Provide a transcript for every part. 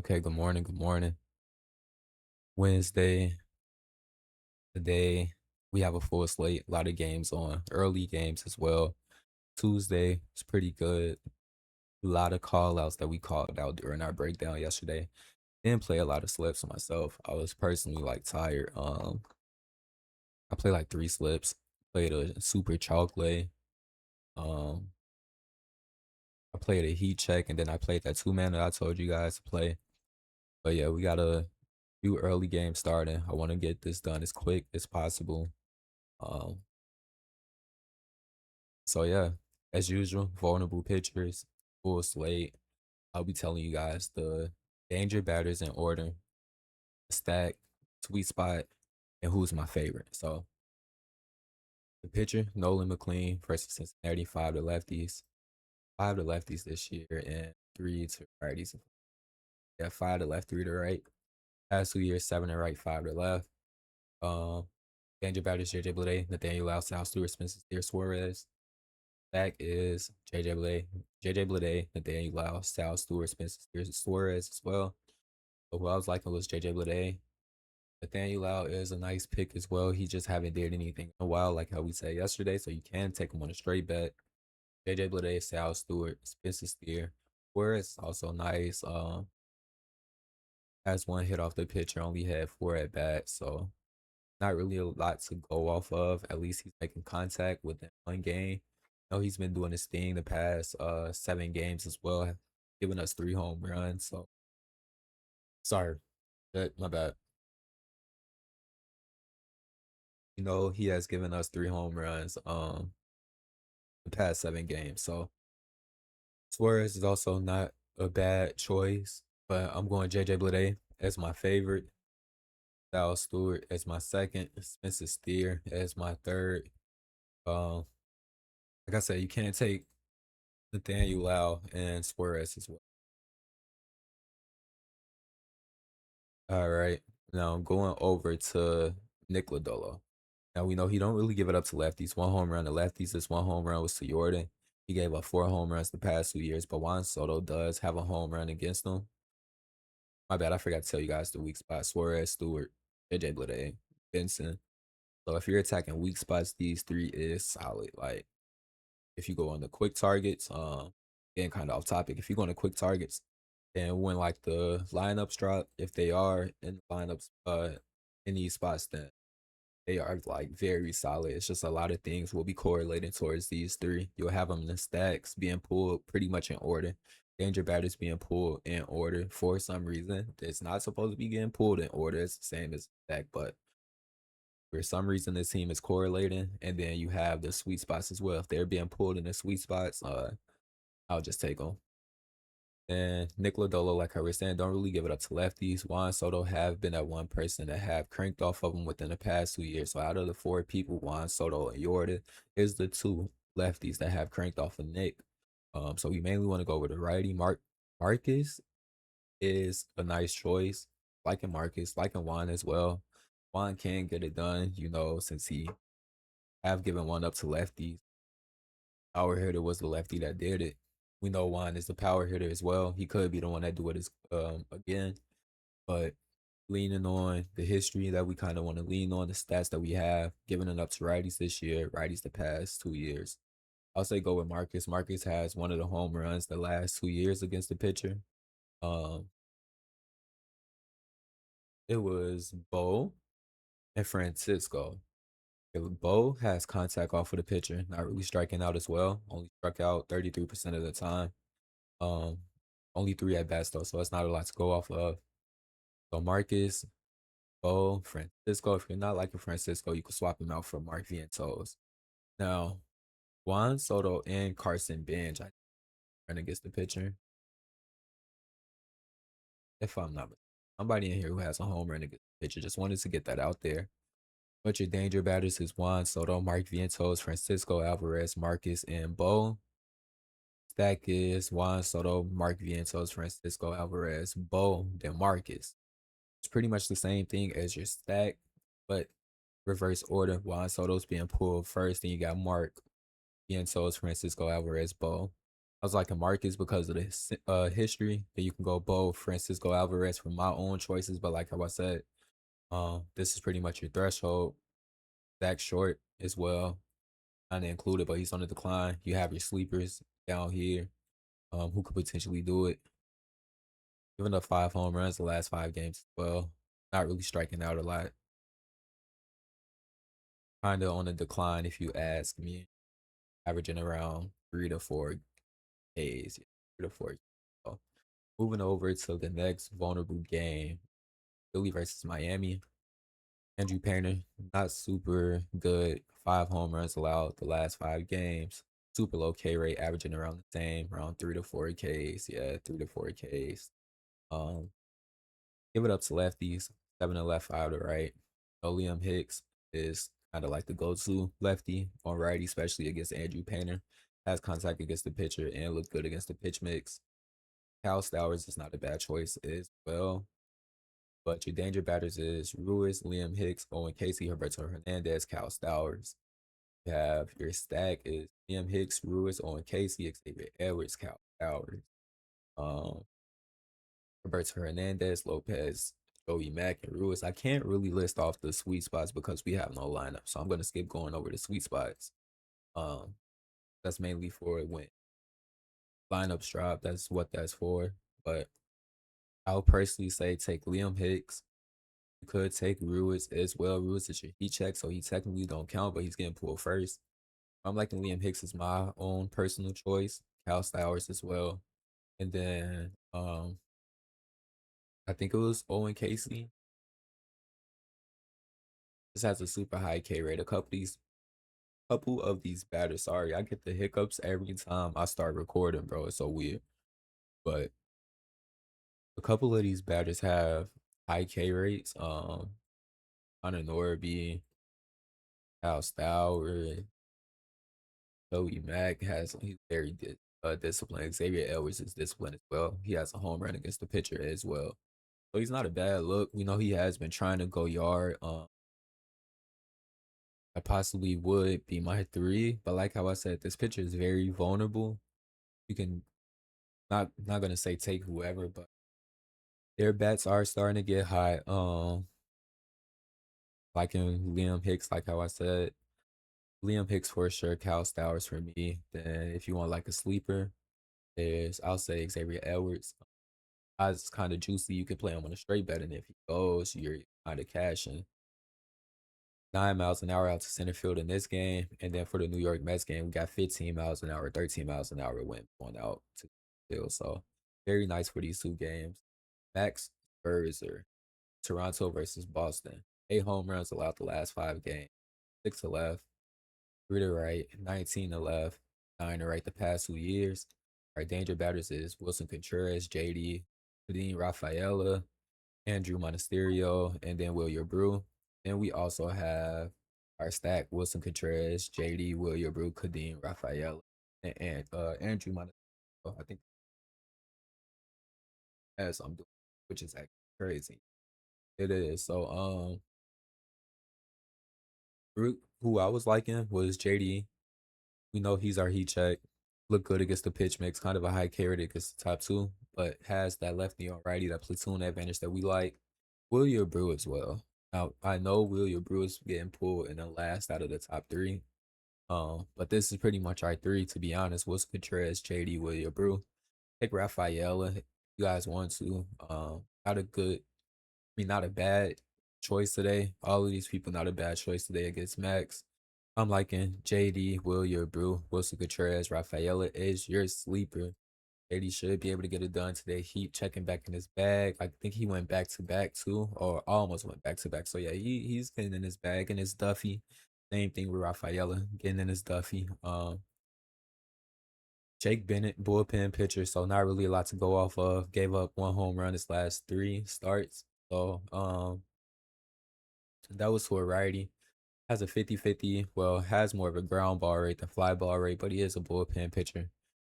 Okay, good morning, good morning. Wednesday, today we have a full slate, a lot of games on, early games as well. Tuesday is pretty good. A lot of call outs that we called out during our breakdown yesterday. Didn't play a lot of slips myself. I was personally like tired. I played like three slips, played a super chocolate. Um, I played a heat check and then I played that two man that I told you guys to play. But yeah, we got a few early games starting. I want to get this done as quick as possible. Um, So yeah, as usual, vulnerable pitchers, full slate. I'll be telling you guys the danger batters in order, stack, sweet spot, and who's my favorite. So the pitcher, Nolan McLean versus Cincinnati, five to lefties. Five to lefties this year and three to righties. Yeah, five to left, three to right. Past 2 years, seven to right, five to left. Um, danger batters, JJ Bleday, Nathaniel Lau, Sal Stewart, Spencer Steer, Suarez. Back is JJ Bleday, Nathaniel Lau, Sal Stewart, Spencer Suarez as well. But what I was liking was JJ Bleday. Nathaniel Lau is a nice pick as well. He just haven't did anything in a while, like how we said yesterday. So you can take him on a straight bet. JJ Bleday, Sal Stewart, Spencer Steer. Suarez also nice. Has one hit off the pitcher, only had four at bats. So not really a lot to go off of. At least he's making contact within one game. I know he's been doing his thing the past 7 games as well, giving us 3 home runs. So sorry, my bad. He has given us 3 home runs the past 7 games. So Suarez is also not a bad choice, but I'm going JJ Bleday as my favorite. Sal Stewart as my second, Spencer Steer as my third. Um, like I said, you can't take Nathaniel Lau and Suarez as well. All right. Now I'm going over to Nick Lodolo. Now we know he don't really give it up to lefties. One home run to lefties. This one home run was to Jordan. He gave up 4 home runs the past 2 years, but Juan Soto does have a home run against him. My bad, I forgot to tell you guys the weak spot. Suarez, Stewart, JJ Bleday, Benson. So if you're attacking weak spots, these three is solid. Like if you go on the quick targets, getting kind of off topic, if you go on the quick targets and when like the lineups drop, if they are in the lineups in these spots, then they are like very solid. It's just a lot of things will be correlating towards these three. You'll have them in the stacks being pulled pretty much in order. Danger batters being pulled in order for some reason. It's not supposed to be getting pulled in order. It's the same as stack, but for some reason this team is correlating. And then you have the sweet spots as well. If they're being pulled in the sweet spots, I'll just take them. And Nick Lodolo, like I was saying, don't really give it up to lefties. Juan Soto have been that one person that have cranked off of him within the past 2 years. So out of the four people, Juan Soto and Jordan is the two lefties that have cranked off of Nick. So we mainly want to go with the righty. Marcus is a nice choice. Liking Marcus, liking Juan as well. Juan can get it done, since he have given one up to lefties. Power hitter was the lefty that did it. We know Juan is the power hitter as well. He could be the one that do it again, but leaning on the history that we kind of want to lean on, the stats that we have, giving it up to righties this year, righties the past 2 years. I'll say go with Marcus. Marcus has one of the home runs the last 2 years against the pitcher. Um, it was Bo and Francisco. Bo has contact off of the pitcher, not really striking out as well. Only struck out 33% of the time. Um, Only three at bats though, so it's not a lot to go off of. So Marcus, Bo, Francisco. If you're not liking Francisco, you can swap him out for Mark Vientos. Now, Juan Soto and Carson Bench, I run against the pitcher. If I'm not somebody in here who has a home run against the pitcher, just wanted to get that out there. But your danger batters is Juan Soto, Mark Vientos, Francisco Alvarez, Marcus, and Bo. Stack is Juan Soto, Mark Vientos, Francisco Alvarez, Bo, then Marcus. It's pretty much the same thing as your stack, but reverse order. Juan Soto's being pulled first, then you got Mark Vientos, Francisco Alvarez, Bo. I was liking Marcus because of the history. Then you can go both Francisco Alvarez from my own choices, but like how I said, this is pretty much your threshold. Zach Short as well, kind of included, but he's on the decline. You have your sleepers down here, who could potentially do it. Giving up 5 home runs the last 5 games as well. Not really striking out a lot. Kind of on the decline, if you ask me. Averaging around 3 to 4 Ks. 3 to 4. So moving over to the next vulnerable game, Philly versus Miami. Andrew Painter, not super good. 5 home runs allowed the last 5 games. Super low K rate, averaging around the same, around 3 to 4 Ks. Yeah, 3 to 4 Ks. Um, Give it up to lefties, 7 to left, 5 to right. Liam Hicks is kind of like the go-to lefty on righty, especially against Andrew Painter. Has contact against the pitcher and looked good against the pitch mix. Cal Stowers is not a bad choice as well. But your danger batters is Ruiz, Liam Hicks, Owen Casey, Roberto Hernandez, Cal Stowers. You have your stack is Liam Hicks, Ruiz, Owen Casey, Xavier Edwards, Cal Stowers. Um, Roberto Hernandez, Lopez, Joey Mack, and Ruiz. I can't really list off the sweet spots because we have no lineup, so I'm gonna skip going over the sweet spots. Um, that's mainly for when lineups drop. That's what that's for. But I'll personally say take Liam Hicks. You could take Ruiz as well. Ruiz is your heat check, so he technically don't count, but he's getting pulled first. I'm liking Liam Hicks as my own personal choice. Cal Stowers as well, and then I think it was Owen Casey. This has a super high K rate. A couple of these batters. Sorry, I get the hiccups every time I start recording, bro. It's so weird. But a couple of these batters have high K rates. Connor Norby, Al Stowers, Joey Mack he's very disciplined. Xavier Edwards is disciplined as well. He has a home run against the pitcher as well. So he's not a bad look. We know he has been trying to go yard. I possibly would be my three, but like how I said, this pitcher is very vulnerable. You can not gonna say take whoever, but their bats are starting to get high. Like in Liam Hicks, like how I said, Liam Hicks for sure, Cal Stowers for me. Then if you want like a sleeper, there's I'll say Xavier Edwards. It's kind of juicy. You can play him on a straight bet, and if he goes, you're kind of cashing. 9 miles an hour out to center field in this game, and then for the New York Mets game, we got 15 miles an hour, 13 miles an hour went going out to field. So very nice for these 2 games. Max Scherzer, Toronto versus Boston. 8 home runs allowed the last 5 games. 6 to left, 3 to right, 19 to left, 9 to right the past 2 years. Our danger batters is Wilson Contreras, JD, Kadeen Rafaela, Andrew Monasterio, and then William Brew. Then we also have our stack Wilson Contreras, JD, William Brew, Kadeen Rafaela, and Andrew Monasterio. I think that's I'm doing, which is actually crazy. It is. So who I was liking was JD. We know he's our heat check. Look good against the pitch mix, kind of a high carry against the top two, but has that lefty on righty, that platoon advantage that we like. William Brew as well. Now I know William Brew is getting pulled in the last out of the top three. But this is pretty much our three, to be honest. Wilson Contreras, JD, William Brew. Pick Rafaela if you guys want to. Not a good, not a bad choice today. All of these people not a bad choice today against Max. I'm liking JD, William Brew, Wilson Contreras, Rafaela is your sleeper. JD should be able to get it done today. He checking back in his bag. I think he went back to back too, or almost went back to back. So yeah, he's getting in his bag and his Duffy. Same thing with Rafaela getting in his Duffy. Jake Bennett, bullpen pitcher, so not really a lot to go off of. Gave up 1 home run his last 3 starts. So that was for a righty. Has a 50-50. Well, has more of a ground ball rate than fly ball rate, but he is a bullpen pitcher.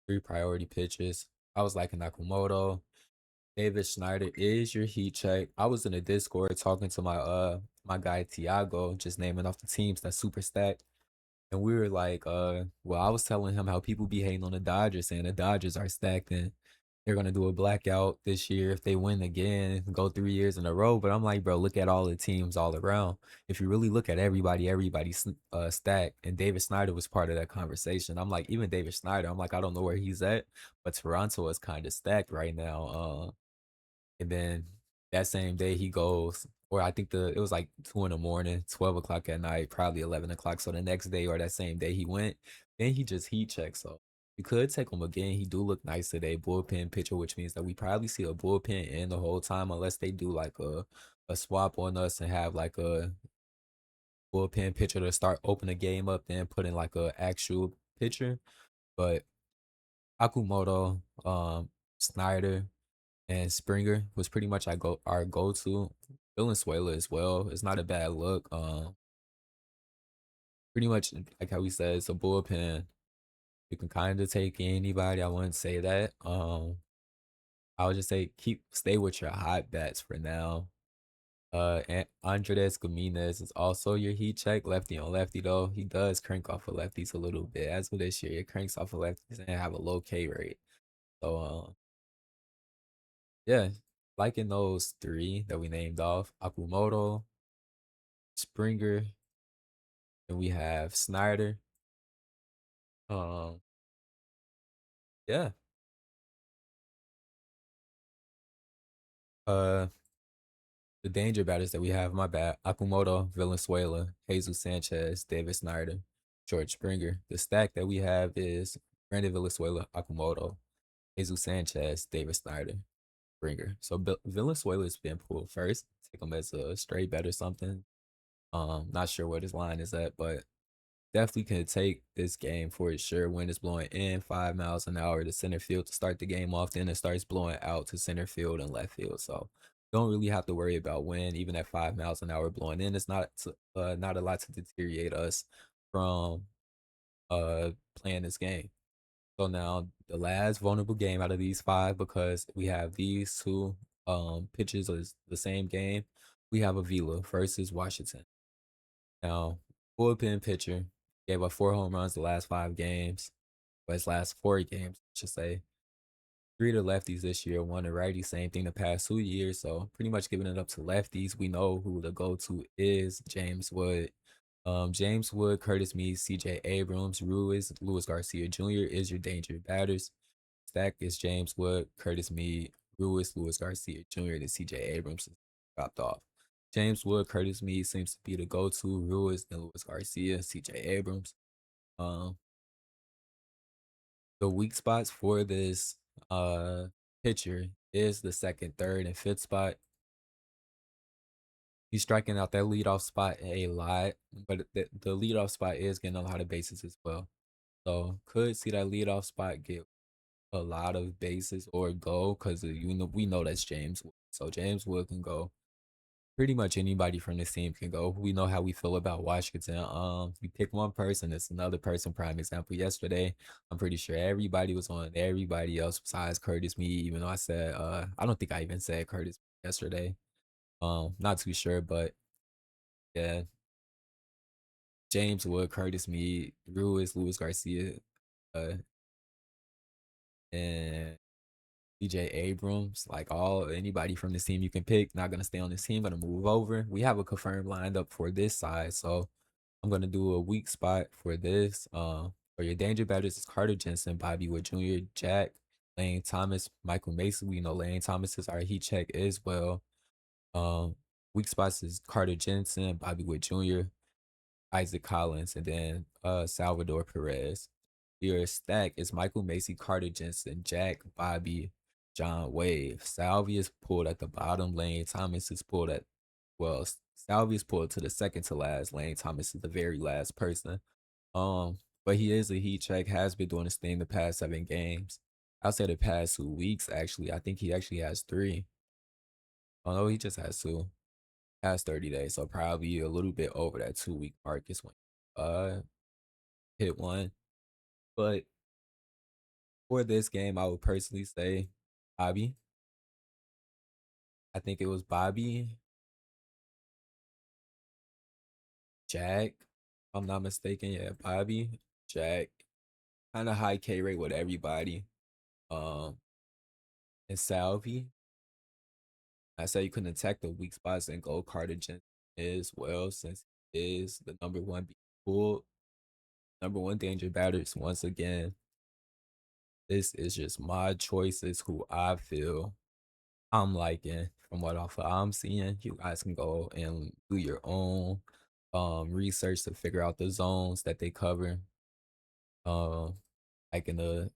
3 priority pitches. I was liking Nakamoto. David Schneider is your heat check. I was in a Discord talking to my guy Tiago, just naming off the teams that super stacked. And we were like, well, I was telling him how people be hating on the Dodgers, saying the Dodgers are stacked and they're gonna do a blackout this year if they win again, go 3 years in a row. But I'm like, bro, look at all the teams all around. If you really look at everybody, everybody's stacked. And David Snyder was part of that conversation. I'm like, even David Snyder, I'm like, I don't know where he's at, but Toronto is kind of stacked right now. And then that same day he goes, or I think it was like 2 in the morning, 12 o'clock at night, probably 11 o'clock. So the next day or that same day he went, then he just heat checks. So you could take him again. He do look nice today, bullpen pitcher, which means that we probably see a bullpen in the whole time unless they do like a swap on us and have like a bullpen pitcher to start open the game up, then put in like a actual pitcher. But Akumoto, Snyder, and Springer was pretty much our go to. Valenzuela as well. It's not a bad look. Pretty much like how we said, it's a bullpen. You can kind of take anybody. I wouldn't say that. I would just say stay with your hot bats for now. And Andres Gimenez is also your heat check, lefty on lefty though. He does crank off of lefties a little bit. As for this year, it cranks off of lefties and have a low K rate. So yeah, liking those three that we named off: Akumoto, Springer, and we have Snyder. Um, yeah. Uh, the danger batters that we have, my bad: Akumoto, Valenzuela, Jesus Sanchez, David Snyder, George Springer. The stack that we have is Brandon Valenzuela, Akumoto, Jesus Sanchez, David Snyder, Springer. So Valenzuela's been pulled first. Take him as a straight bet or something. Not sure what his line is at, but definitely can take this game for sure. Wind is blowing in 5 miles an hour to center field to start the game off. Then it starts blowing out to center field and left field. So don't really have to worry about wind. Even at 5 miles an hour blowing in, it's not a lot to deteriorate us from playing this game. So now the last vulnerable game out of these five, because we have these two pitches is the same game. We have Avila versus Washington. Now, bullpen pitcher gave up 4 home runs the last 5 games, but his last 4 games, I should say. Three to lefties this year, one to righty, same thing the past 2 years. So pretty much giving it up to lefties. We know who the go-to is: James Wood. James Wood, Curtis Mead, CJ Abrams, Ruiz, Luis Garcia Jr. is your danger batters. Stack is James Wood, Curtis Mead, Ruiz, Luis Garcia Jr., and CJ Abrams is dropped off. James Wood, Curtis Mead seems to be the go-to. Ruiz, then Luis Garcia, CJ Abrams. Um, the weak spots for this pitcher is the second, third, and fifth spot. He's striking out that leadoff spot a lot, but the leadoff spot is getting a lot of bases as well. So could see that leadoff spot get a lot of bases or go, because we know that's James Wood. So James Wood can go. Pretty much anybody from this team can go. We know how we feel about Washington. We pick one person, it's another person. Prime example, yesterday, I'm pretty sure everybody was on everybody else besides Curtis Me, even though I said I don't think I even said Curtis yesterday. Not too sure, but yeah. James Wood, Curtis Me, Ruiz, Luis Garcia, uh, and DJ Abrams, like all anybody from this team you can pick. Not gonna stay on this team, gonna move over. We have a confirmed lineup for this side, so I'm gonna do a weak spot for this. For your danger batters is Carter Jensen, Bobby Wood Jr., Jack, Lane Thomas, Michael Mason. We know Lane Thomas is our heat check as well. Um, Weak spots is Carter Jensen, Bobby Wood Jr., Isaac Collins, and then Salvador Perez. Your stack is Michael Macy, Carter Jensen, Jack, Bobby, John Wave. Salvi is pulled at the bottom. Lane Thomas is pulled at, well, Salvi is pulled to the second to last. Lane Thomas is the very last person. But he is a heat check, has been doing his thing the past 7 games. I'll say the past 2 weeks, actually. I think he actually has three. Oh no, he just has two. Past 30 days. So probably a little bit over that 2 week mark is when uh hit one. But for this game, I would personally say Bobby. I think it was Bobby, Jack. I'm not mistaken. Yeah, Bobby, Jack, kind of high K rate with everybody. Um, and Salvi. I say you can attack the weak spots and go Cardigan as well, since he is the number one being pulled, number one danger batters. Once again, this is just my choices who I feel I'm liking from what I'm seeing. You guys can go and do your own research to figure out the zones that they cover. Um like in the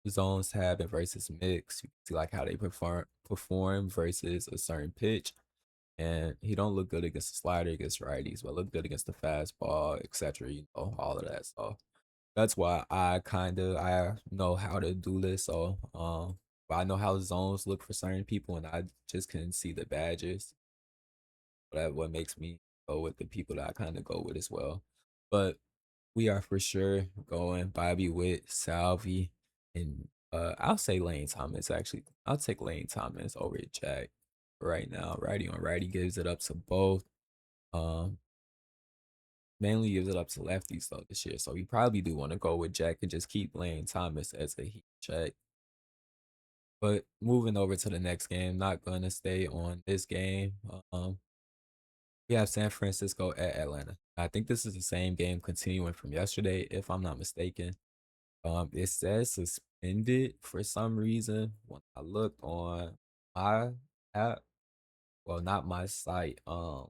zones tab and versus mix, you can see like how they perform versus a certain pitch. And he don't look good against the slider against righties, but look good against the fastball, etc. You know, all of that. So that's why I know how to do this. So but I know how zones look for certain people, and I just couldn't see the badges. That what makes me go with the people that I kind of go with as well. But we are for sure going Bobby Witt, Salvi, and I'll say Lane Thomas. Actually, I'll take Lane Thomas over Jack right now. Righty on righty gives it up to both. Um, mainly gives it up to lefties though this year. So you probably do want to go with Jack and just keep Lane Thomas as a heat check. But moving over to the next game, not gonna stay on this game. We have San Francisco at Atlanta. I think this is the same game continuing from yesterday, if I'm not mistaken. It says suspended for some reason. When I looked on my app, well, not my site. I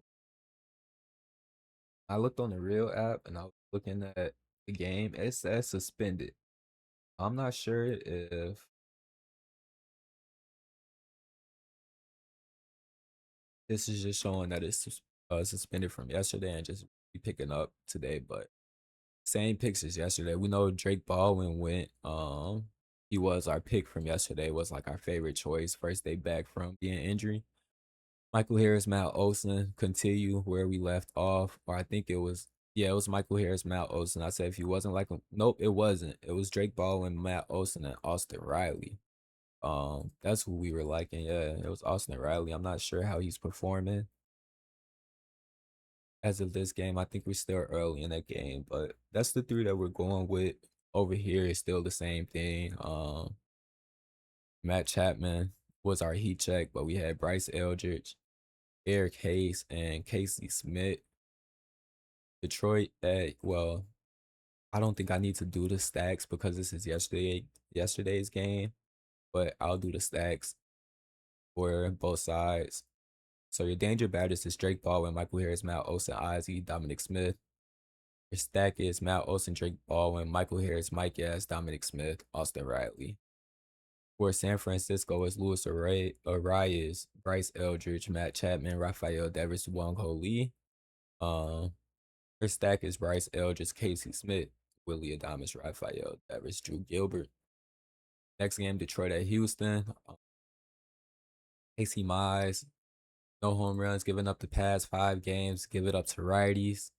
looked on the real app and I was looking at the game. It says suspended. I'm not sure if this is just showing that it's suspended from yesterday and just be picking up today, but same picks as yesterday. We know Drake Baldwin went. He was our pick from yesterday. Was like our favorite choice. First day back from being injury. Michael Harris, Matt Olson continue where we left off, or I think it was, yeah, it was Michael Harris, Matt Olson. I said if he wasn't like him, nope, it wasn't. It was Drake Baldwin, Matt Olson, and Austin Riley. That's who we were liking. Yeah, it was Austin Riley. I'm not sure how he's performing as of this game. I think we're still early in that game, but that's the three that we're going with. Over here is still the same thing. Matt Chapman was our heat check, but we had Bryce Eldridge, Eric Hayes, and Casey Smith. Detroit at, well, I don't think I need to do the stacks because this is yesterday's game, but I'll do the stacks for both sides. So your danger batters is Drake Baldwin, Michael Harris, Matt Olson, Ozzie, Dominic Smith. Your stack is Matt Olson, Drake Baldwin, Michael Harris, Mike Yass, Dominic Smith, Austin Riley. For San Francisco is Luis Arias, Bryce Eldridge, Matt Chapman, Rafael Devers, Wong Ho Lee. Her stack is Bryce Eldridge, Casey Smith, Willie Adamas, Rafael Devers, Drew Gilbert. Next game, Detroit at Houston. Casey Mize, no home runs, giving up the past 5 games, give it up to righties.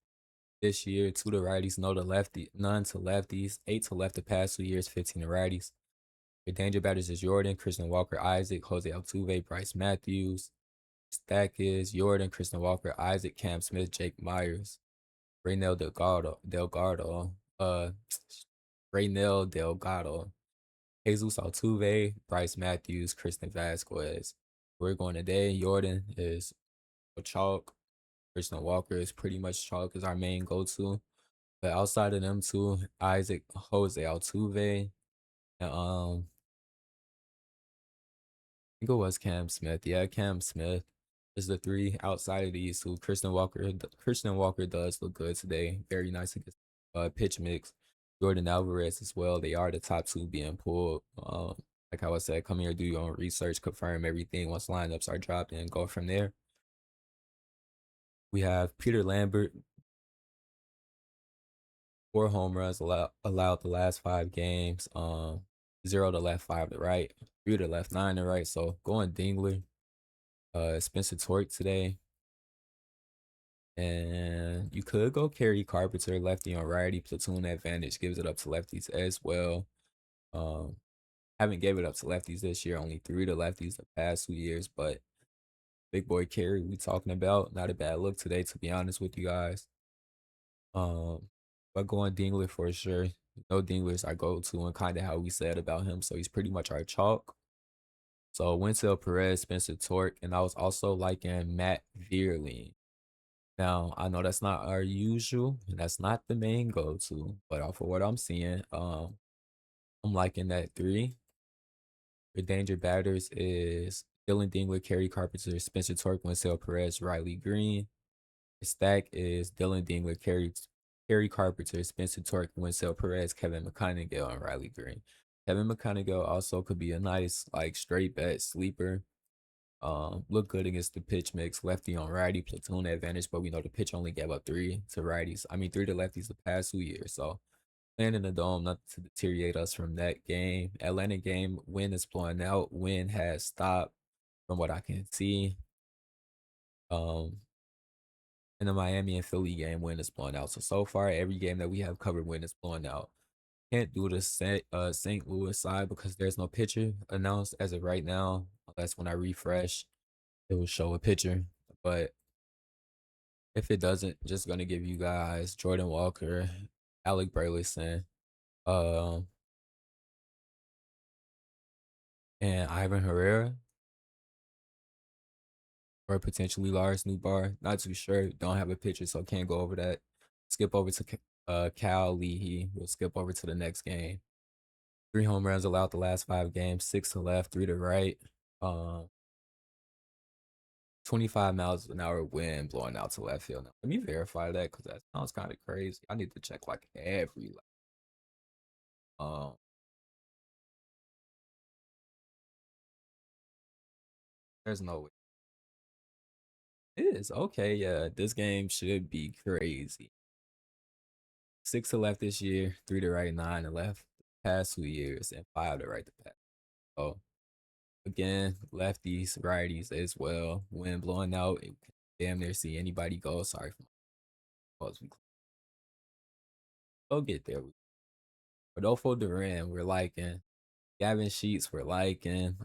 This year, 2 to righties, no to lefty, none to lefties, 8 to left the past 2 years, 15 to righties. Your danger batters is Jordan, Christian Walker, Isaac, Jose Altuve, Bryce Matthews. Stack is Jordan, Christian Walker, Isaac, Cam Smith, Jake Myers, Raynel Raynel Delgado, Jesus Altuve, Bryce Matthews, Kristen Vasquez. We're going today. Jordan is a chalk. Christian Walker is pretty much chalk is our main go-to. But outside of them two, Isaac, Jose Altuve, and think it was Cam Smith. Yeah, Cam Smith is the three outside of these who Christian Walker does look good today. Very nice against pitch mix. Jordan Alvarez as well. They are the top two being pulled. Like how I said, come here, do your own research, confirm everything once lineups are dropped, and go from there. We have Peter Lambert, 4 home runs allowed the last 5 games. 0 to left, 5 to right, 3 to left, 9 to right. So going Dingler. Spencer Torque today. And you could go Kerry Carpenter, lefty on righty. Platoon advantage gives it up to lefties as well. Um, haven't gave it up to lefties this year. Only 3 to lefties the past 2 years. But big boy Kerry we talking about. Not a bad look today, to be honest with you guys. Um, but going Dingler for sure. No Dingler's our go-to and kind of how we said about him. So he's pretty much our chalk. So Wintel Perez, Spencer Torque, and I was also liking Matt Vierling. Now I know that's not our usual, and that's not the main go-to, but off of what I'm seeing, I'm liking that three. The danger batters is Dylan Dingler, Kerry Carpenter, Spencer Torque, Wintel Perez, Riley Green. The stack is Dylan Dingler, Kerry Carpenter, Spencer Torque, Winsell Perez, Kevin McConaughey, and Riley Green. Kevin McConaughey also could be a nice like straight bet sleeper. Look good against the pitch mix, lefty on righty, platoon advantage, but we know the pitch only gave up three to righties. I mean three to lefties the past 2 years. So playing in the dome, not to deteriorate us from that game. Atlanta game, wind is blowing out. Wind has stopped from what I can see. Um, in the Miami and Philly game, wind is blowing out. So far, every game that we have covered, wind is blowing out. Can't do the St. Louis side because there's no pitcher announced as of right now. Unless when I refresh, it will show a pitcher. But if it doesn't, just gonna give you guys Jordan Walker, Alec Burleson, um, and Ivan Herrera, or potentially Lars Newbar. Not too sure. Don't have a pitcher, so can't go over that. Skip over to Cal Leahy. We'll skip over to the next game. Three home runs allowed the last 5 games, six to left, three to right. Um, 25 miles an hour wind blowing out to left field. Now, let me verify that because that sounds kind of crazy. I need to check like every. Um, there's no way. It is okay. Yeah, this game should be crazy. Six to left this year, three to right, nine to left the past 2 years, and five to right the past. So again, lefties, righties as well. Wind blowing out, it can damn near see anybody go. Sorry for my pause. We'll get there. Rodolfo Duran, we're liking. Gavin Sheets, we're liking.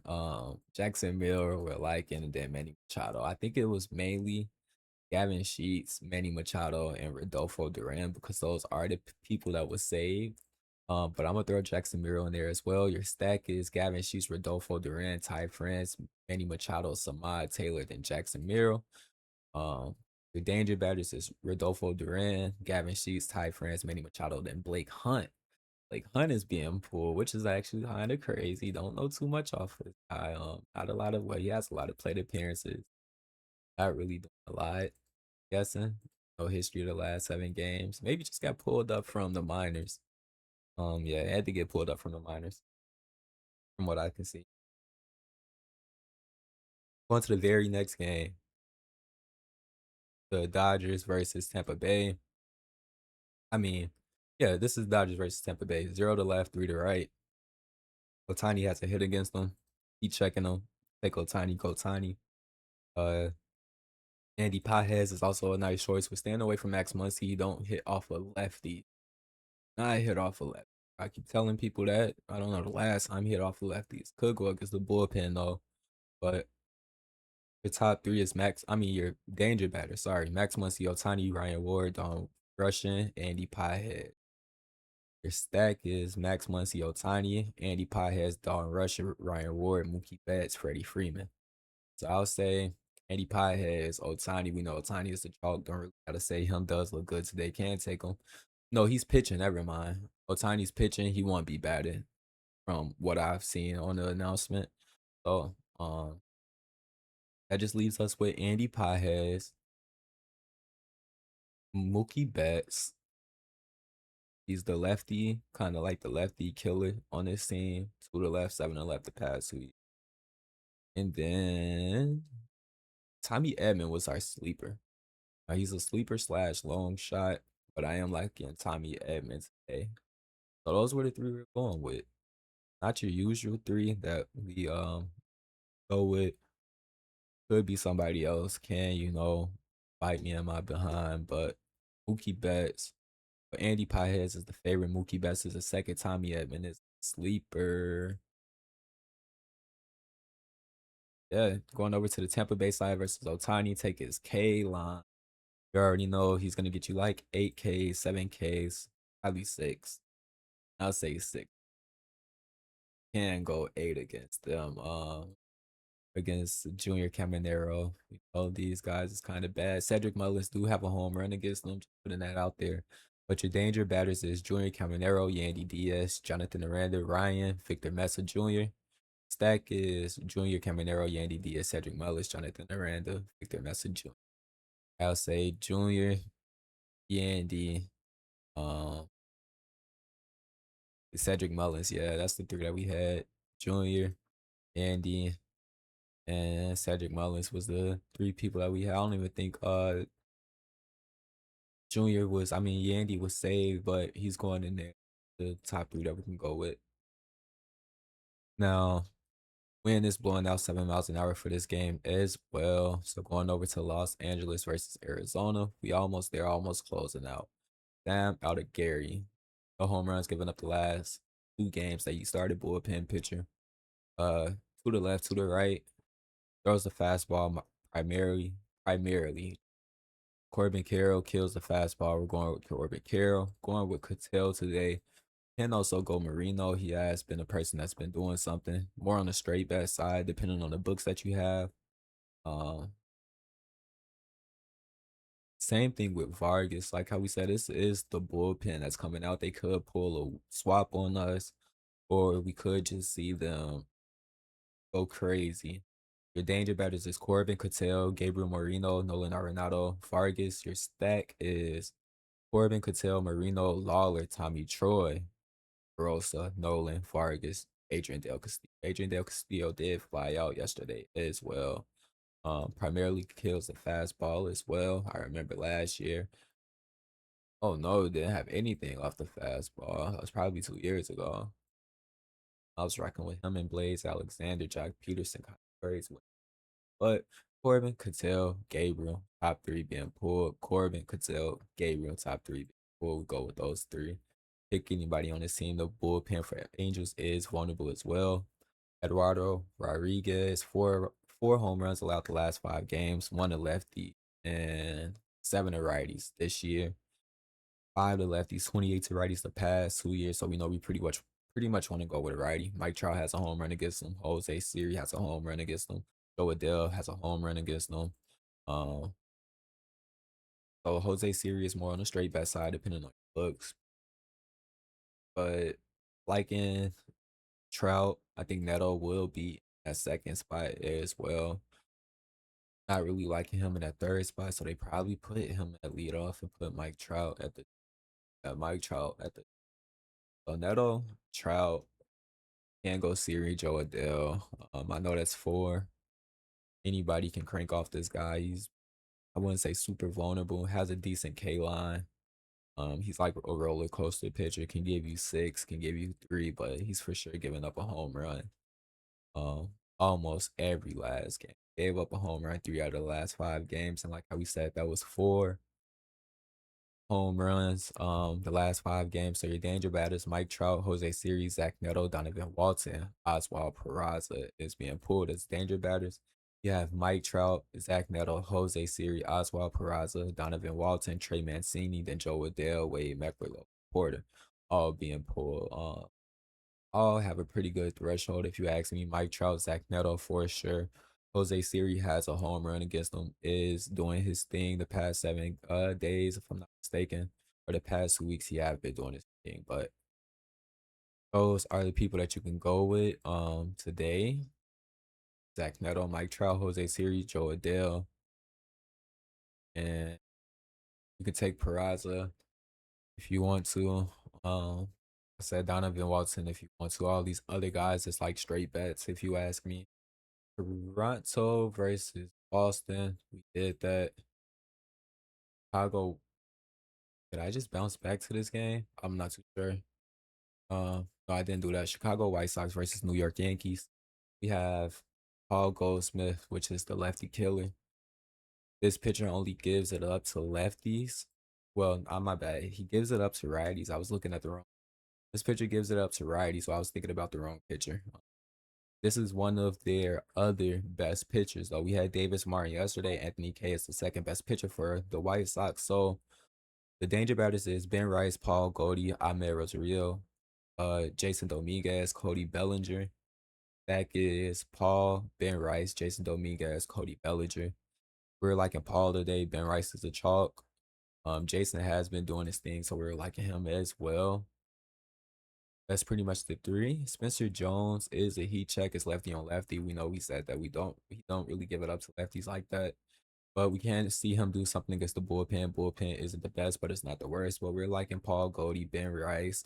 Jackson Miller, we're liking. And then Manny Machado. I think it was mainly Gavin Sheets, Manny Machado, and Rodolfo Duran because those are the people that was saved. But I'm gonna throw Jackson Miro in there as well. Your stack is Gavin Sheets, Rodolfo Duran, Ty France, Manny Machado, Samad Taylor, then Jackson Miro. Um, your danger batters is Rodolfo Duran, Gavin Sheets, Ty France, Manny Machado, then Blake Hunt. Like Hunt is being pulled, which is actually kind of crazy. Don't know too much off of this guy. Not a lot of he has a lot of plate appearances. Not really doing a lot. Guessing. No history of the last 7 games. Maybe just got pulled up from the minors. Yeah, it had to get pulled up from the minors, from what I can see. Going to the very next game, the Dodgers versus Tampa Bay. I mean, yeah, this is Dodgers versus Tampa Bay. Zero to left, three to right. Otani has a hit against them. Keep checking them. Take Otani, go Otani. Uh, Andy Pajes is also a nice choice, but staying away from Max Muncy. You don't hit off a lefty. Not hit off a lefty. I keep telling people that. I don't know the last time he hit off a lefties. Could go against the bullpen though. But your top three is Max. I mean your danger batter. Sorry, Max Muncy, Otani, Ryan Ward, Russian, Andy Pajes. Your stack is Max Muncy, Otani, Andy Pajes, Don Russian, Ryan Ward, Mookie Betts, Freddie Freeman. So I'll say Andy Pajes, Otani. We know Otani is the chalk. Don't really gotta say him does look good today. Can't take him. No, he's pitching. Never mind. Otani's pitching. He won't be batting from what I've seen on the announcement. So that just leaves us with Andy Pajes, Mookie Betts. He's the lefty, kind of like the lefty killer on this team. Two to left, seven to left the past week. And then Tommy Edman was our sleeper. He's a sleeper slash long shot, but I am liking Tommy Edman today. So those were the three we're going with. Not your usual three that we go with. Could be somebody else. Can bite me in my behind? But Mookie Betts. But Andy Pajes is the favorite. Mookie Betts is the second. Tommy Edman is sleeper. Yeah, going over to the Tampa Bay side versus Otani. Take his K line. You already know he's gonna get you like 8Ks, 7Ks, at least six. I'll say six. Can go eight against them. Against Junior Caminero. You know, these guys is kind of bad. Cedric Mullins do have a home run against them, just putting that out there. But your danger batters is Junior Caminero, Yandy Diaz, Jonathan Aranda, Ryan, Victor Mesa Jr. Stack is Junior Caminero, Yandy Diaz, Cedric Mullins, Jonathan Aranda, Victor Mesa Jr. I'll say Junior, Yandy, um, Cedric Mullins. Yeah, that's the three that we had. Junior, Yandy, and Cedric Mullins was the three people that we had. I don't even think Junior was, I mean, Yandy was saved, but he's going in there. The top three that we can go with. Now, wind is blowing out 7 miles an hour for this game as well. So going over to Los Angeles versus Arizona. We almost there, almost closing out. Sam out of Gary. No home runs giving up the last two games that you started bullpen pitcher. Uh, to the left, to the right. Throws the fastball primarily. Corbin Carroll kills the fastball. We're going with Corbin Carroll. Going with Cattell today. Can also go Marino. He has been a person that's been doing something more on the straight bat side, depending on the books that you have. Um, Same thing with Vargas. Like how we said, this is the bullpen that's coming out. They could pull a swap on us, or we could just see them go crazy. Your danger batters is Corbin Cattell, Gabriel Marino, Nolan Arenado, Vargas. Your stack is Corbin Cattell, Marino, Lawler, Tommy Troy, Rosa, Nolan, Vargas, Adrian Dale Castillo. Adrian Dale Castillo did fly out yesterday as well. Primarily kills the fastball as well. I remember last year. Oh no, didn't have anything off the fastball. That was probably 2 years ago. I was rocking with him and Blaze Alexander, Jack Peterson, kind of crazy. But Corbin, Cattell, Gabriel, top three being pulled. Corbin, Cattell, Gabriel, top three being pulled. We go with those three. Pick anybody on this team. The bullpen for Angels is vulnerable as well. Eduardo Rodriguez, four home runs allowed the last 5 games, one to lefty, and seven to righties this year. Five to lefties, 28 to righties the past 2 years. So we know we pretty much want to go with a righty. Mike Trout has a home run against him. Jose Siri has a home run against him. Joe Adell has a home run against them. Um, so Jose Siri is more on the straight bat side, depending on your looks. But like in Trout, I think Neto will be at second spot as well. Not really liking him in that third spot, so they probably put him at leadoff and put Mike Trout at the Mike Trout at the so Neto, Trout, can go Siri, Joe Adell. I know that's four. Anybody can crank off this guy. He's I wouldn't say super vulnerable. Has a decent K line. He's like a roller coaster pitcher. Can give you six, can give you three, but he's for sure giving up a home run. Almost every last game. Gave up a home run 3 out of the last 5 games, and like how we said, that was 4 home runs. The last 5 games. So your danger batters: Mike Trout, Jose Siri, Zach Neto, Donovan Walton, Oswald Peraza is being pulled as danger batters. You have Mike Trout, Zach Neto, Jose Siri, Oswald Peraza, Donovan Walton, Trey Mancini, then Joe Adell, Wade Meckler, Porter, all being pulled. All have a pretty good threshold. If you ask me, Mike Trout, Zach Neto for sure. Jose Siri has a home run against him, is doing his thing the past 7 days, if I'm not mistaken. Or the past 2 weeks, he have been doing his thing. But those are the people that you can go with today. Zach Neto, Mike Trout, Jose Siri, Joe Adell. And you can take Peraza if you want to. I said Donovan Watson if you want to. All these other guys, it's like straight bets if you ask me. Toronto versus Boston. We did that. Chicago. Did I just bounce back to this game? I'm not too sure. No, I didn't do that. Chicago White Sox versus New York Yankees. We have Paul Goldsmith, which is the lefty killer. This pitcher only gives it up to lefties. Well, on my bad. He gives it up to righties. I was looking at the wrong. This pitcher gives it up to righties, so I was thinking about the wrong pitcher. This is one of their other best pitchers, though. We had Davis Martin yesterday. Anthony K is the second best pitcher for the White Sox. So the danger batters is Ben Rice, Paul Goldie, Ahmed Rosario, Jason Dominguez, Cody Bellinger. That is Paul, Ben Rice, Jason Dominguez, Cody Bellinger. We're liking Paul today. Ben Rice is a chalk. Jason has been doing his thing, so we're liking him as well. That's pretty much the three. Spencer Jones is a heat check. It's lefty on lefty. We know we said that we don't really give it up to lefties like that. But we can see him do something against the bullpen. Bullpen isn't the best, but it's not the worst. But we're liking Paul Goldie, Ben Rice,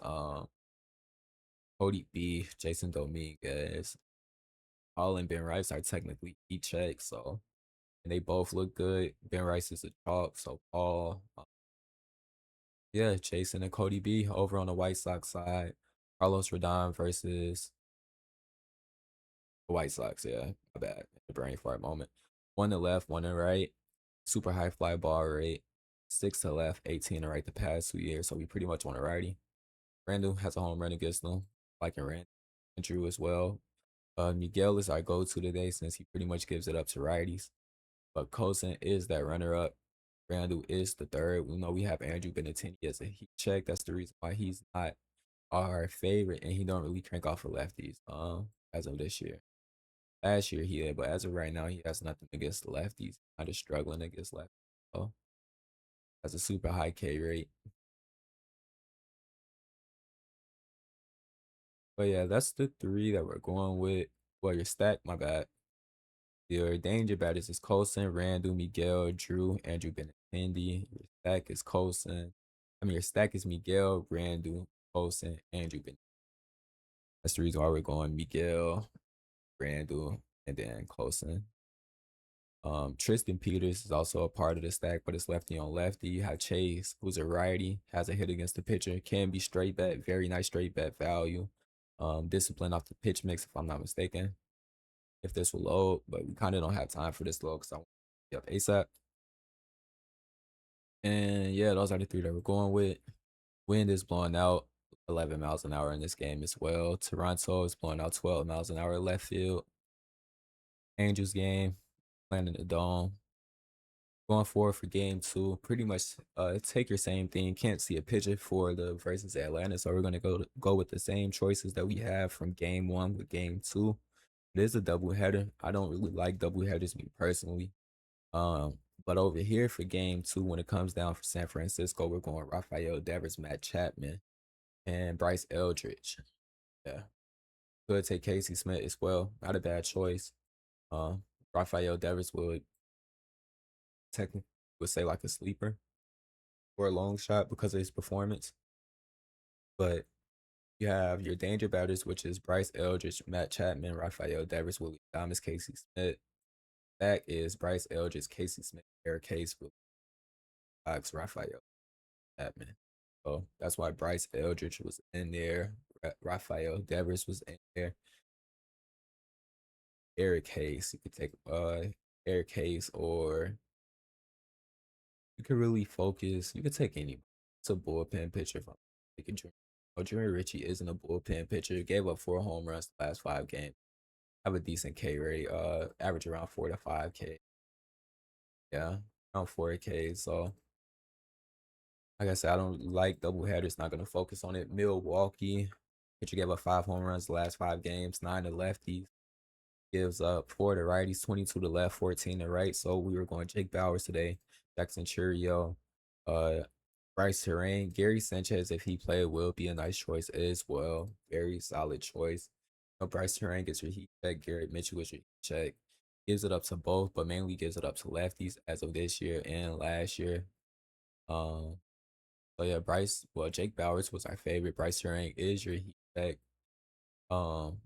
Cody B, Jason Dominguez. Paul and Ben Rice are technically heat checks, so and they both look good. Ben Rice is a chalk, so Paul, yeah, Jason and Cody B over on the White Sox side. Carlos Rodon versus the White Sox. Yeah, my bad. The brain fart moment. One to left, one to right. Super high fly ball rate. Six to left, 18 to right the past 2 years. So we pretty much want a righty. Randall has a home run against them, like in Rand. Andrew as well. Miguel is our go-to today since he pretty much gives it up to righties. But Colson is that runner-up. Randall is the third. We know we have Andrew Benintendi as a heat check. That's the reason why he's not our favorite, and he don't really crank off for lefties. As of this year. Last year he did, but as of right now, he has nothing against the lefties. Kind of struggling against lefties. So has a super high K rate. But yeah, that's the three that we're going with. Well, your stack, my bad. Your danger batters is Colson, Randall, Miguel, Drew, Andrew Benintendi. Your stack is Colson. Your stack is Miguel, Randall, Colson, Andrew Benintendi. That's the reason why we're going Miguel, Randall, and then Colson. Tristan Peters is also a part of the stack, but it's lefty on lefty. You have Chase, who's a righty, has a hit against the pitcher, can be straight bet, very nice straight bet value. Discipline off the pitch mix, if I'm not mistaken. If this will load, but we kind of don't have time for this load because I want to get up ASAP. And yeah, those are the three that we're going with. Wind is blowing out 11 miles an hour in this game as well. Toronto is blowing out 12 miles an hour left field. Angels game, playing in the dome. Going forward for game two, pretty much take your same thing. Can't see a pitcher for the versus Atlanta, so we're gonna go with the same choices that we have from game one with game two. It is a double header. I don't really like double headers me personally. But over here for game two, when it comes down for San Francisco, we're going Rafael Devers, Matt Chapman, and Bryce Eldridge. Yeah, could take Casey Smith as well. Not a bad choice. Rafael Devers would technically would say like a sleeper or a long shot because of his performance. But you have your danger batters, which is Bryce Eldridge, Matt Chapman, Rafael Devers, Willie Thomas, Casey Smith. That is Bryce Eldridge, Casey Smith, Eric Case, Willie Fox, Rafael Chapman. So that's why Bryce Eldridge was in there. Rafael Devers was in there. Eric Case, you could take Eric Case, or you could really focus. You could take any. It's a bullpen pitcher from taking Junior. Oh, Junior Richie isn't a bullpen pitcher. Gave up 4 home runs the last 5 games. Have a decent K rate. Average around 4 to 5 K. Yeah, around 4 K. So like I said, I don't like double headers. Not gonna focus on it. Milwaukee pitcher gave up 5 home runs the last 5 games. 9 to lefties. Gives up 4 to righties. 22 to left. 14 to right. So we were going Jake Bowers today. Jackson Churio. Uh, Bryce Terrain, Gary Sanchez, if he played, will be a nice choice as well. Very solid choice. Bryce Terrain gets your heat check. Garrett Mitchell gets your heat check. Gives it up to both, but mainly gives it up to lefties as of this year and last year. Um, so yeah, Jake Bowers was our favorite. Bryce Terrain is your heat check. Um,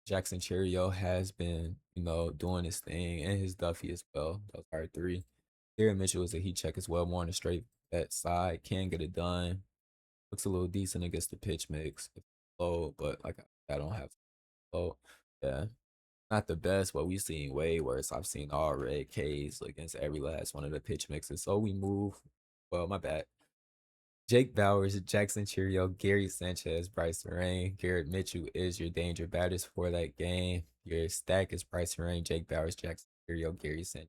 Jackson Cheerio has been, doing his thing, and his Duffy as well. Those are three. Garrett Mitchell is a heat check as well, more on the straight bet side. Can get it done. Looks a little decent against the pitch mix. It's low, but like I don't have low. Yeah. Not the best, but we've seen way worse. I've seen all red Ks against every last one of the pitch mixes. So we move. Well, my bad. Jake Bowers, Jackson Cheerio, Gary Sanchez, Bryson Rain, Garrett Mitchell is your danger batters for that game. Your stack is Bryson Rain, Jake Bowers, Jackson Cheerio, Gary Sanchez.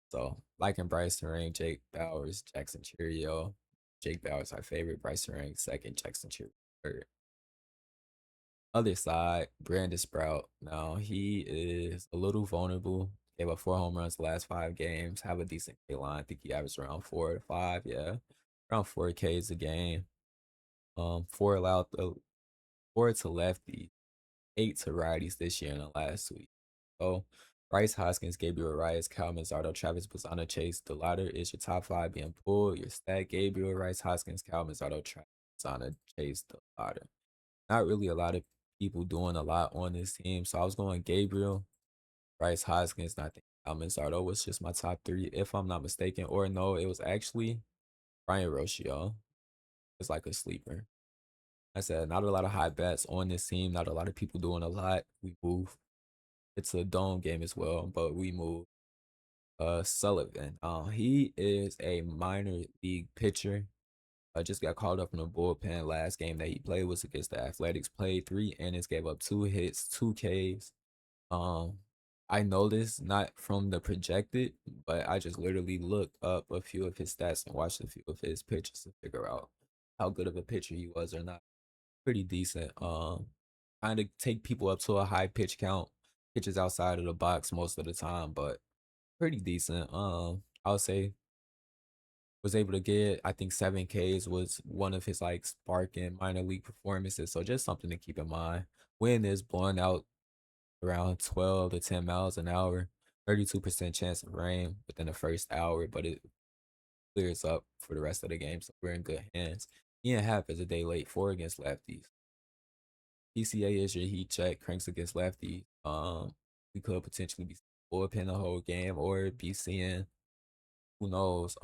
So liking Bryson Rain, Jake Bowers, Jackson Cheerio. Jake Bowers, our favorite. Bryson Rain, second. Jackson Cheerio, third. Other side, Brandon Sprout. Now he is a little vulnerable. Gave up 4 home runs the last 5 games. Have a decent K line. I think he averaged around 4 to 5. Yeah, around 4 Ks a game. Four allowed, four to lefty, 8 to righties this year in the last week. So Bryce Hoskins, Gabriel Reyes, Cal Manzardo, Travis Bazzana, Chase. The latter is your top five being pulled. Your stack: Gabriel Rice, Hoskins, Cal Manzardo, Travis Bazzana, Chase. The latter. Not really a lot of people doing a lot on this team. So I was going Gabriel, Bryce Hoskins, and I think Cal Manzardo was just my top three, if I'm not mistaken. Or no, it was actually Ryan Rocio. It's like a sleeper. I said not a lot of high bets on this team. Not a lot of people doing a lot. We move. It's a dome game as well, but we move. Sullivan. He is a minor league pitcher. I just got called up in the bullpen. Last game that he played was against the Athletics. Played 3 innings, gave up 2 hits, 2 Ks. Um, I know this not from the projected, but I just literally looked up a few of his stats and watched a few of his pitches to figure out how good of a pitcher he was or not. Pretty decent. Kind of take people up to a high pitch count, pitches outside of the box most of the time, but pretty decent. I would say was able to get, I think 7 Ks was one of his like sparking minor league performances. So just something to keep in mind. Wind is blowing out around 12 to 10 miles an hour, 32% chance of rain within the first hour, but it clears up for the rest of the game. So we're in good hands. Ian Happ is a day late, 4 against lefties. PCA is your heat check, cranks against lefties. We could potentially be bullpen the whole game or be seeing, who knows,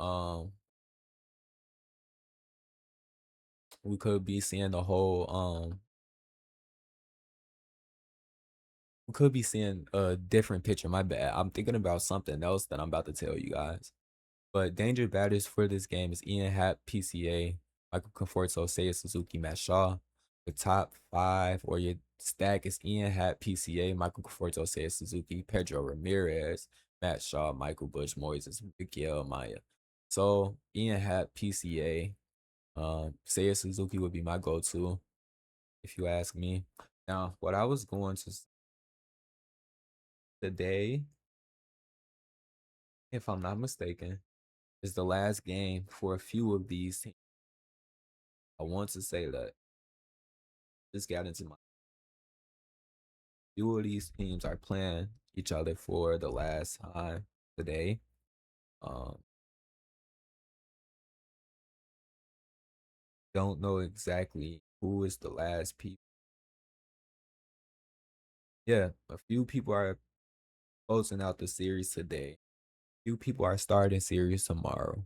we could be seeing the whole we could be seeing a different picture. My bad. I'm thinking about something else that I'm about to tell you guys. But danger batters for this game is Ian Happ, PCA, Michael Conforto, Seiya Suzuki, Matt Shaw. The top five or your stack is Ian Happ, PCA, Michael Conforto, Seiya Suzuki, Pedro Ramirez, Matt Shaw, Michael Bush, Moises, Miguel Maya. So Ian Happ, PCA, Seiya Suzuki would be my go-to if you ask me. Now, what I was going to today, if I'm not mistaken, is the last game for a few of these teams. I want to say that just got into my few of these teams are playing each other for the last time today. Um, don't know exactly who is the last people. Yeah, a few people are closing out the series today. Few people are starting series tomorrow.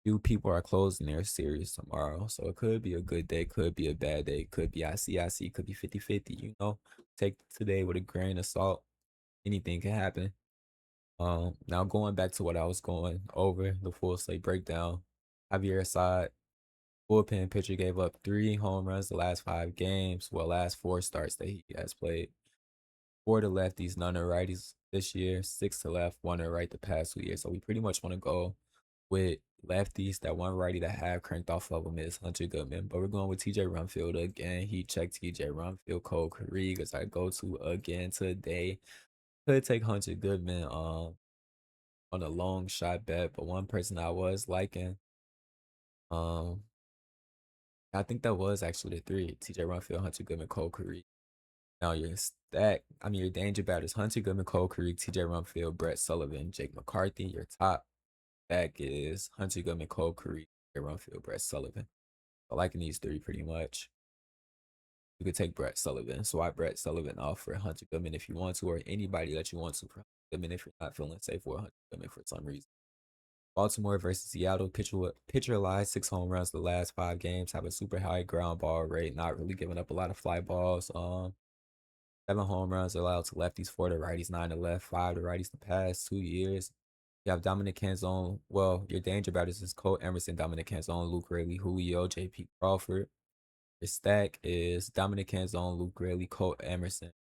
Few people are closing their series tomorrow. So it could be a good day, could be a bad day, could be I see, could be 50-50, you know. Take today with a grain of salt. Anything can happen. Now going back to what I was going over, the full slate breakdown. Javier Assad, bullpen pitcher, gave up 3 home runs the last 5 games. Well, last 4 starts that he has played. 4 to lefties, none to righties this year. 6 to left, 1 to right the past 2 years. So we pretty much want to go with lefties. That one righty that have cranked off of him is Hunter Goodman. But we're going with TJ Rumfield again. He checked TJ Rumfield, Cole Carrig as I go to again today. Could take Hunter Goodman on a long shot bet, but one person I was liking, um, I think that was actually the three: TJ Rumfield, Hunter Goodman, Cole Carrig. Now your stack, I mean your danger batters: Hunter Goodman, Cole Carrig, TJ Rumfield, Brett Sullivan, Jake McCarthy. Your top stack is Hunter Goodman, Cole Carrig, TJ Rumfield, Brett Sullivan. I liking these three pretty much. You could take Brett Sullivan, swap Brett Sullivan off for Hunter Goodman if you want to, or anybody that you want to for Hunter Goodman if you're not feeling safe with Hunter Goodman for some reason. Baltimore versus Seattle. Pitcher lies 6 home runs the last 5 games. Have a super high ground ball rate. Not really giving up a lot of fly balls. 7 home runs allowed to lefties, 4 to righties, 9 to left, 5 to righties the past 2 years. You have Dominic Canzone. Well, your danger batters is Cole Emerson, Dominic Canzone, Luke Rayleigh, Julio, JP Crawford. Your stack is Dominic Canzone, Luke Rayleigh, Cole Emerson,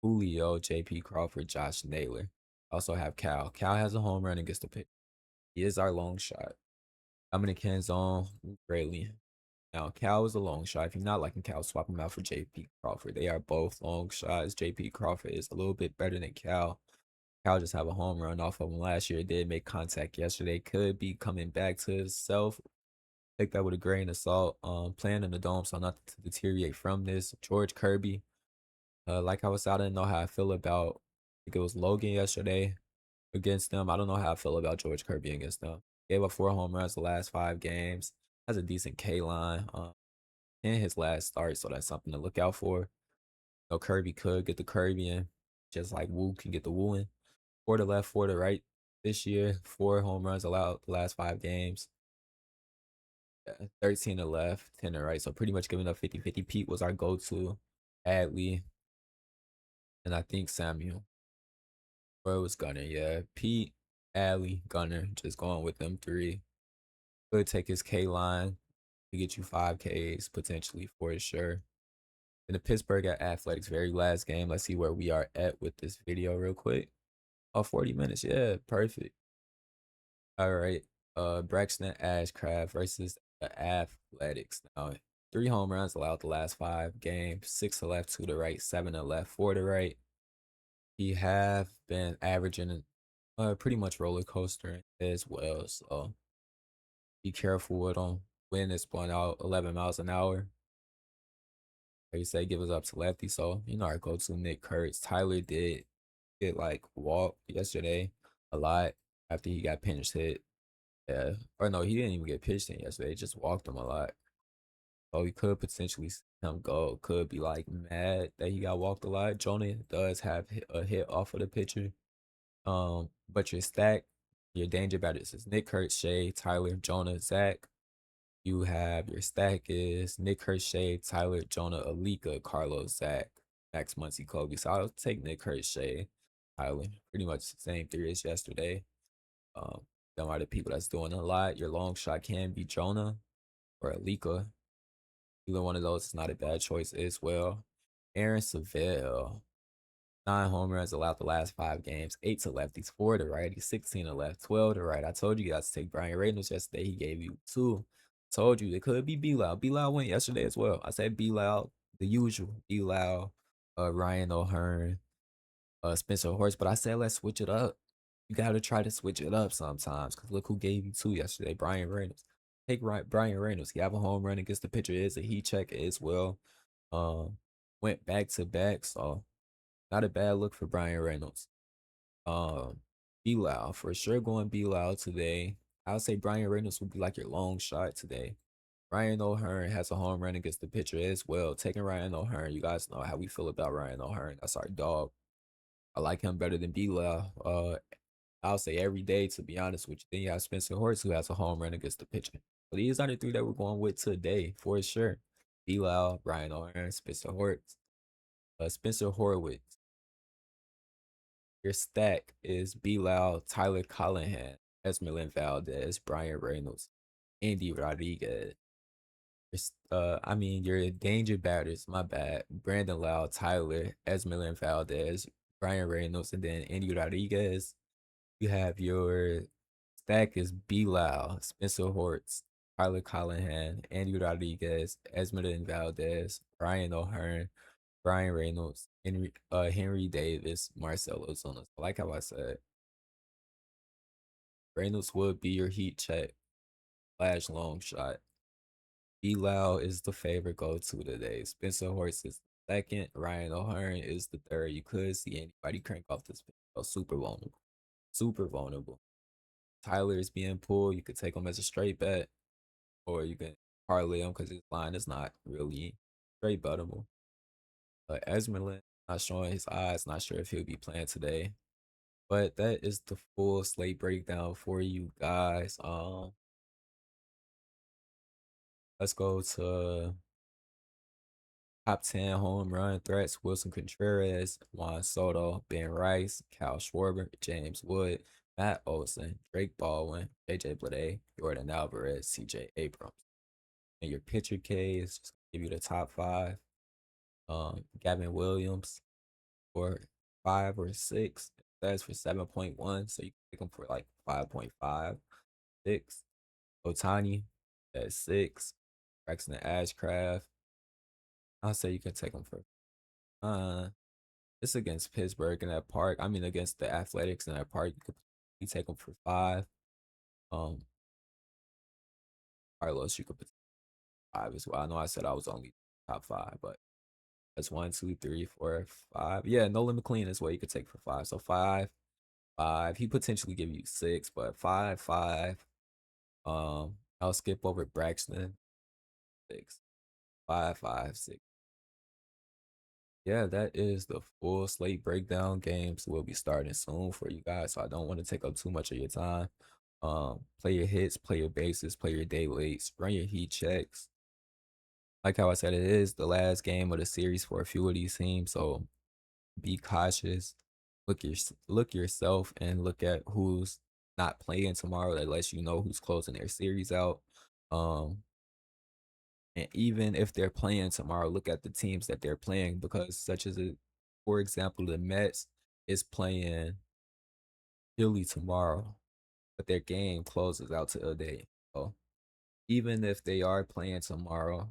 Julio, JP Crawford, Josh Naylor. Also have Cal. Cal has a home run and gets the pick. He is our long shot. Dominic Canzone, Luke Rayleigh. Now, Cal is a long shot. If you're not liking Cal, swap him out for JP Crawford. They are both long shots. JP Crawford is a little bit better than Cal. Cal just have a home run off of him last year. Did make contact yesterday. Could be coming back to himself. Take that with a grain of salt. Playing in the dome, so not to deteriorate from this. George Kirby. Like I was, I didn't know how I feel about. I think it was Logan yesterday against them. I don't know how I feel about George Kirby against them. Gave up 4 home runs the last 5 games. Has a decent K line in his last start, so that's something to look out for. Kirby could get the Kirby in, just like Woo can get the Woo in. 4 to left, 4 to right this year. 4 home runs allowed the last 5 games. 13 to left, 10 to right. So pretty much giving up 50-50. Pete was our go-to. Adley, and I think Samuel. Or it was Gunner, yeah. Pete, Adley, Gunner, just going with them three. Could take his K line to get you 5 Ks potentially for sure. In the Pittsburgh at Athletics, very last game. Let's see where we are at with this video real quick. Oh, 40 minutes. Yeah, perfect. All right. Braxton Ashcraft versus the Athletics. Now, 3 home runs allowed the last 5 games. 6 to left, 2 to right, 7 to left, 4 to right. He have been averaging pretty much roller coaster as well. So be careful with him. Wind is blowing out 11 miles an hour. Like you say, give us up to lefty. So, our go-to Nick Kurtz. Tyler did get like walked yesterday a lot after he got pinch hit. Yeah. Or no, he didn't even get pitched in yesterday. He just walked him a lot. So he could potentially see him go. Could be like mad that he got walked a lot. Jonah does have a hit off of the pitcher. But your stack, your danger batters is Nick Kurtz, Shay, Tyler, Jonah, Zach. You have your stack is Nick Kurtz, Shay, Tyler, Jonah, Alika, Carlos, Zach, Max Muncy, Kobe. So I'll take Nick Kurtz, Shay, Tyler. Pretty much the same three as yesterday. Um, them are the people that's doing a lot. Your long shot can be Jonah or Alika. Either one of those is not a bad choice as well. Aaron Seville, 9 home runs allowed the last 5 games, 8 to lefties, 4 to righties, 16 to left, 12 to right. I told you guys to take Brian Reynolds yesterday. He gave you 2. Told you it could be B Loud. B Loud went yesterday as well. I said B Loud, the usual. B Loud, Ryan O'Hearn, Spencer Horst. But I said let's switch it up. You gotta try to switch it up sometimes. Cause look who gave you 2 yesterday. Brian Reynolds. Take Brian Reynolds. He have a home run against the pitcher. Is a heat check as well. Went back to back. So not a bad look for Brian Reynolds. Um, Be Loud for sure going Be Loud today. I would say Brian Reynolds would be like your long shot today. Ryan O'Hearn has a home run against the pitcher as well. Taking Ryan O'Hearn, you guys know how we feel about Ryan O'Hearn. That's our dog. I like him better than Be Loud. I'll say every day to be honest with you. Then you have Spencer Hortz who has a home run against the pitcher. So these are the three that we're going with today for sure. Be Loud, Ryan O'Hearn, Spencer Hortz, Spencer Horwitz. Your stack is B Loud, Tyler Callahan, Esmeralyn Valdez, Brian Reynolds, Andy Rodriguez. Your danger batters, my bad. Brandon Loud, Tyler, Esmeralyn Valdez, Brian Reynolds, and then Andy Rodriguez. You have your stack is B Loud, Spencer Hortz, Tyler Callahan, Andy Rodriguez, Esmeralyn Valdez, Brian O'Hearn, Brian Reynolds, Henry Davis, Marcelo Zuna. Like how I said, Reynolds would be your heat check slash long shot. B Loud is the favorite go to today. Spencer Horst is the second. Ryan O'Hearn is the third. You could see anybody crank off this video. Super vulnerable. Super vulnerable. Tyler is being pulled. You could take him as a straight bet, or you can parlay him because his line is not really straight bettable. Esmeralyn not showing his eyes. Not sure if he'll be playing today. But that is the full slate breakdown for you guys. Let's go to top 10 home run threats. Wilson Contreras, Juan Soto, Ben Rice, Cal Schwarber, James Wood, Matt Olson, Drake Baldwin, JJ Blade, Jordan Alvarez, CJ Abrams. And your pitcher K is just gonna give you the top five. Gavin Williams for 5 or 6. That's for 7.1. So you can pick him for like 5.5, 6. Otani at 6. Braxton Ashcraft. I'll say you can take him for it's against Pittsburgh in that park. I mean against the Athletics in that park. You take him for 5. Um Carlos, you could put 5 as well. I know I said I was only top 5, but that's 1, 2, 3, 4, 5. Yeah, Nolan McLean is what you could take for 5. So 5, 5. He potentially give you 6, but 5, 5. I'll skip over Braxton. 6, 5, 5, 6. Yeah, that is the full slate breakdown. Games will be starting soon for you guys, so I don't want to take up too much of your time. Play your hits, play your bases, play your day weights, run your heat checks. Like how I said, it is the last game of the series for a few of these teams, so be cautious. Look yourself and look at who's not playing tomorrow. That lets you know who's closing their series out. Um, and even if they're playing tomorrow, look at the teams that they're playing because, such as for example, the Mets is playing Philly tomorrow, but their game closes out today. So even if they are playing tomorrow,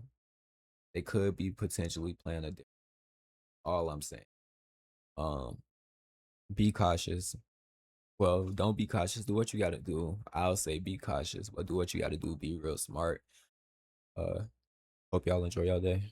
they could be potentially playing a. All I'm saying. Um, be cautious. Well, don't be cautious. Do what you gotta do. I'll say be cautious, but do what you gotta do. Be real smart. Uh, Hope y'all enjoy y'all day.